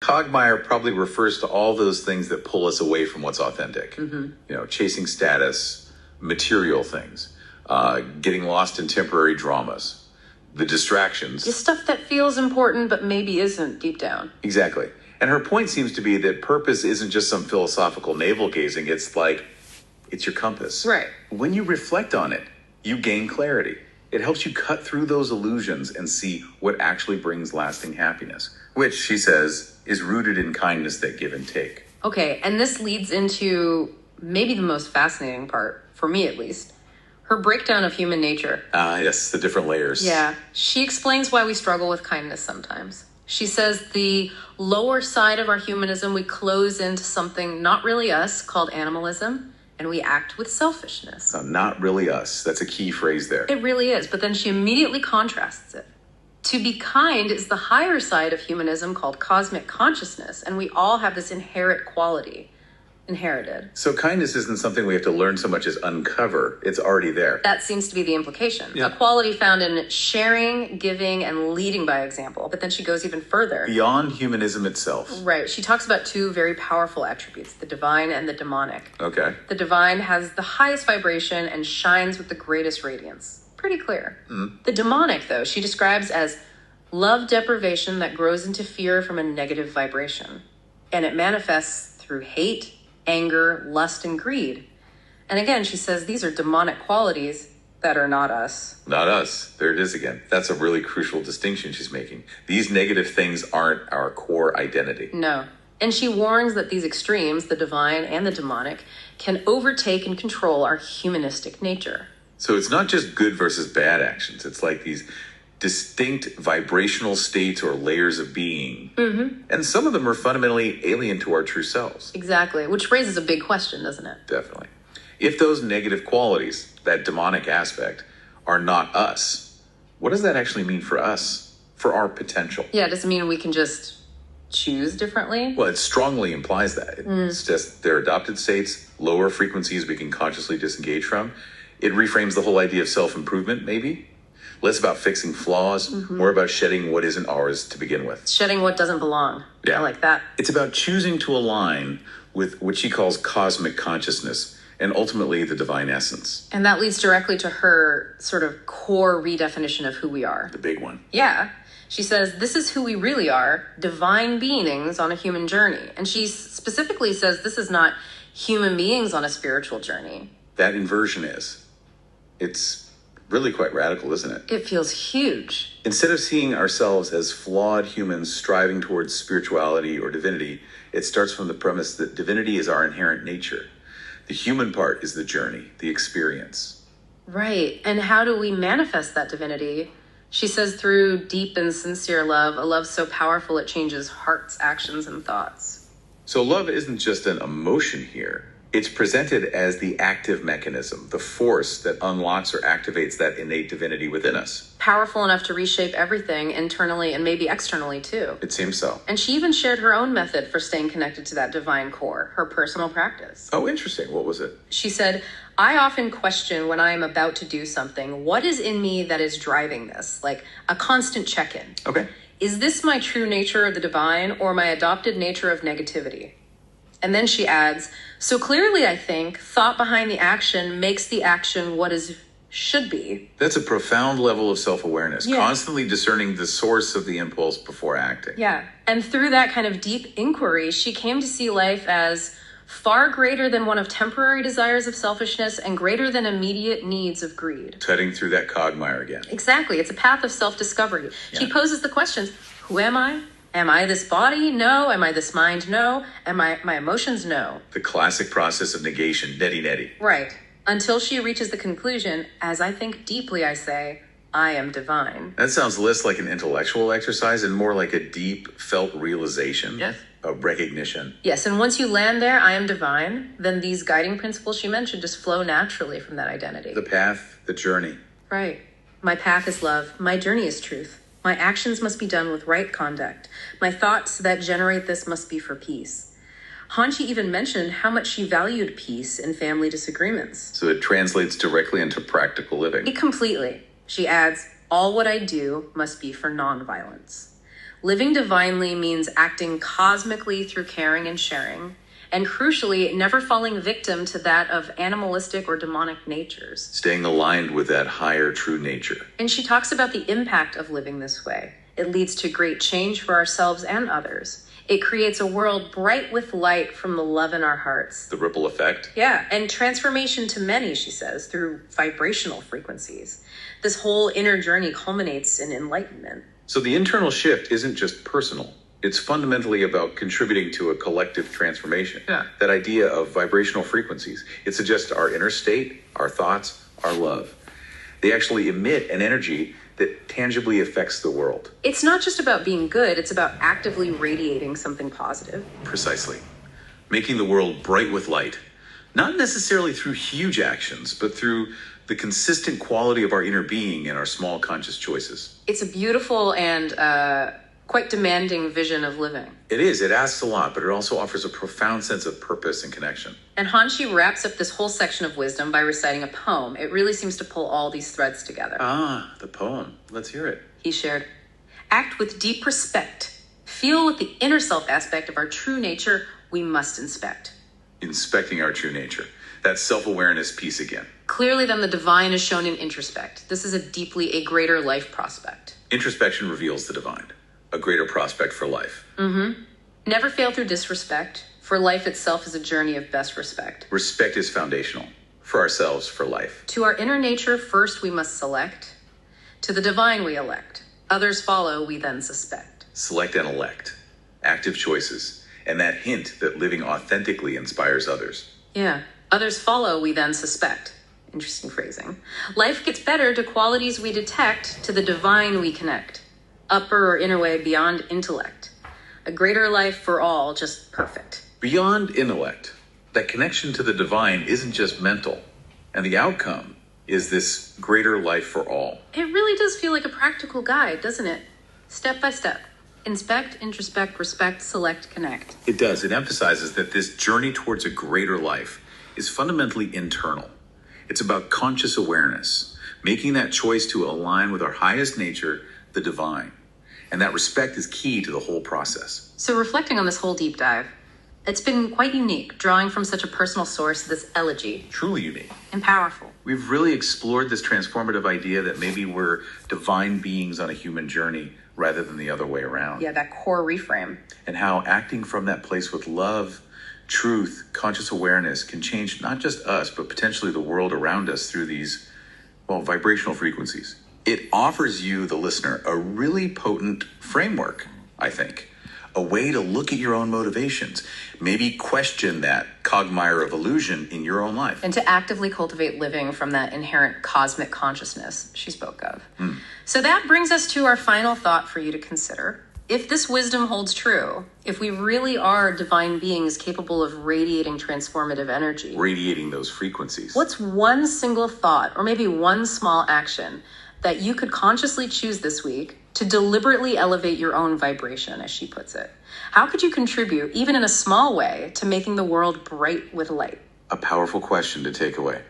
Cogmeyer probably refers to all those things that pull us away from what's authentic. You know, chasing status, material things, getting lost in temporary dramas, the distractions. Just stuff that feels important but maybe isn't deep down. Exactly. And her point seems to be that purpose isn't just some philosophical navel-gazing. It's like, it's your compass. Right. When you reflect on it, you gain clarity. It helps you cut through those illusions and see what actually brings lasting happiness, which, she says, is rooted in kindness that give and take. Okay, and this leads into maybe the most fascinating part, for me at least, her breakdown of human nature. Yes, the different layers. Yeah, she explains why we struggle with kindness sometimes. She says the lower side of our humanism, we close into something not really us, called animalism, and we act with selfishness. Not really us. That's a key phrase there. It really is, but then she immediately contrasts it. To be kind is the higher side of humanism called cosmic consciousness, and we all have this inherent quality, inherited. So kindness isn't something we have to learn so much as uncover. It's already there. That seems to be the implication. Yeah. A quality found in sharing, giving, and leading by example. But then she goes even further. Beyond humanism itself. Right. She talks about two very powerful attributes, the divine and the demonic. Okay. The divine has the highest vibration and shines with the greatest radiance. Pretty clear. The demonic, though, she describes as love deprivation that grows into fear from a negative vibration. And it manifests through hate, anger, lust, and greed. And again, she says these are demonic qualities that are not us. Not us. There it is again. That's a really crucial distinction she's making. These negative things aren't our core identity. No. And she warns that these extremes, the divine and the demonic, can overtake and control our humanistic nature. So it's not just good versus bad actions. It's like these distinct vibrational states or layers of being. And some of them are fundamentally alien to our true selves. Exactly, which raises a big question, doesn't it? Definitely. If those negative qualities, that demonic aspect, are not us, what does that actually mean for us, for our potential? Yeah, does it mean we can just choose differently? Well, it strongly implies that. It's just they're adopted states, lower frequencies we can consciously disengage from. It reframes the whole idea of self-improvement, maybe. Less about fixing flaws, more about shedding what isn't ours to begin with. Shedding what doesn't belong. Yeah. I like that. It's about choosing to align with what she calls cosmic consciousness and ultimately the divine essence. And that leads directly to her sort of core redefinition of who we are. The big one. Yeah. She says, this is who we really are, divine beings on a human journey. And she specifically says this is not human beings on a spiritual journey. That inversion is. It's really quite radical, isn't it? It feels huge. Instead of seeing ourselves as flawed humans striving towards spirituality or divinity, it starts from the premise that divinity is our inherent nature. The human part is the journey, the experience. Right. And how do we manifest that divinity? She says through deep and sincere love, a love so powerful it changes hearts, actions, and thoughts. So love isn't just an emotion here. It's presented as the active mechanism, the force that unlocks or activates that innate divinity within us. Powerful enough to reshape everything internally and maybe externally too. It seems so. And she even shared her own method for staying connected to that divine core, her personal practice. Oh, interesting. What was it? She said, I often question when I am about to do something, what is in me that is driving this? Like a constant check-in. Okay. Is this my true nature of the divine or my adopted nature of negativity? And then she adds, so clearly I think thought behind the action makes the action what is should be. That's a profound level of self-awareness, Yeah. constantly discerning the source of the impulse before acting. Yeah. And through that kind of deep inquiry, she came to see life as far greater than one of temporary desires of selfishness and greater than immediate needs of greed. Cutting through that quagmire again. Exactly. It's a path of self-discovery. Yeah. She poses the questions, who am I? Am I this body? No. Am I this mind? No. Am I my emotions? No. The classic process of negation, neti-neti. Right. Until she reaches the conclusion, as I think deeply, I say, I am divine. That sounds less like an intellectual exercise and more like a deep felt realization. Yes. A recognition. Yes, and once you land there, I am divine, then these guiding principles she mentioned just flow naturally from that identity. The path, the journey. Right. My path is love. My journey is truth. My actions must be done with right conduct. My thoughts that generate this must be for peace. Hanshi even mentioned how much she valued peace in family disagreements. So it translates directly into practical living. Completely. She adds, all what I do must be for nonviolence. Living divinely means acting cosmically through caring and sharing, and crucially, never falling victim to that of animalistic or demonic natures. Staying aligned with that higher true nature. And she talks about the impact of living this way. It leads to great change for ourselves and others. It creates a world bright with light from the love in our hearts. The ripple effect. Yeah, and transformation to many, she says, through vibrational frequencies. This whole inner journey culminates in enlightenment. So the internal shift isn't just personal. It's fundamentally about contributing to a collective transformation. Yeah. That idea of vibrational frequencies. It suggests our inner state, our thoughts, our love. They actually emit an energy that tangibly affects the world. It's not just about being good, it's about actively radiating something positive. Precisely. Making the world bright with light. Not necessarily through huge actions, but through the consistent quality of our inner being and our small conscious choices. It's a beautiful and quite demanding vision of living. It is. It asks a lot, but it also offers a profound sense of purpose and connection. And Hanshi wraps up this whole section of wisdom by reciting a poem. It really seems to pull all these threads together. Ah, the poem. Let's hear it. He shared, "Act with deep respect. Feel with the inner self aspect of our true nature we must inspect." Inspecting our true nature. That self-awareness piece again. Clearly then the divine is shown in introspect. This is a greater life prospect. Introspection reveals the divine. A greater prospect for life. Never fail through disrespect, for life itself is a journey of best respect. Respect is foundational. For ourselves, for life. To our inner nature first we must select. To the divine we elect. Others follow, we then suspect. Select and elect. Active choices. And that hint that living authentically inspires others. Yeah. Others follow, we then suspect. Interesting phrasing. Life gets better to qualities we detect, to the divine we connect. Upper or inner way beyond intellect. A greater life for all, just perfect. Beyond intellect, that connection to the divine isn't just mental. And the outcome is this greater life for all. It really does feel like a practical guide, doesn't it? Step by step. Inspect, introspect, respect, select, connect. It does. It emphasizes that this journey towards a greater life is fundamentally internal. It's about conscious awareness, making that choice to align with our highest nature, the divine. And that respect is key to the whole process. So reflecting on this whole deep dive, it's been quite unique, drawing from such a personal source, this elegy. Truly unique. And powerful. We've really explored this transformative idea that maybe we're divine beings on a human journey rather than the other way around. Yeah, that core reframe. And how acting from that place with love, truth, conscious awareness can change not just us, but potentially the world around us through these, vibrational frequencies. It offers you, the listener, a really potent framework, I think. A way to look at your own motivations. Maybe question that quagmire of illusion in your own life. And to actively cultivate living from that inherent cosmic consciousness she spoke of. So that brings us to our final thought for you to consider. If this wisdom holds true, if we really are divine beings capable of radiating transformative energy, radiating those frequencies, what's one single thought or maybe one small action that you could consciously choose this week to deliberately elevate your own vibration, as she puts it? How could you contribute, even in a small way, to making the world bright with light? A powerful question to take away.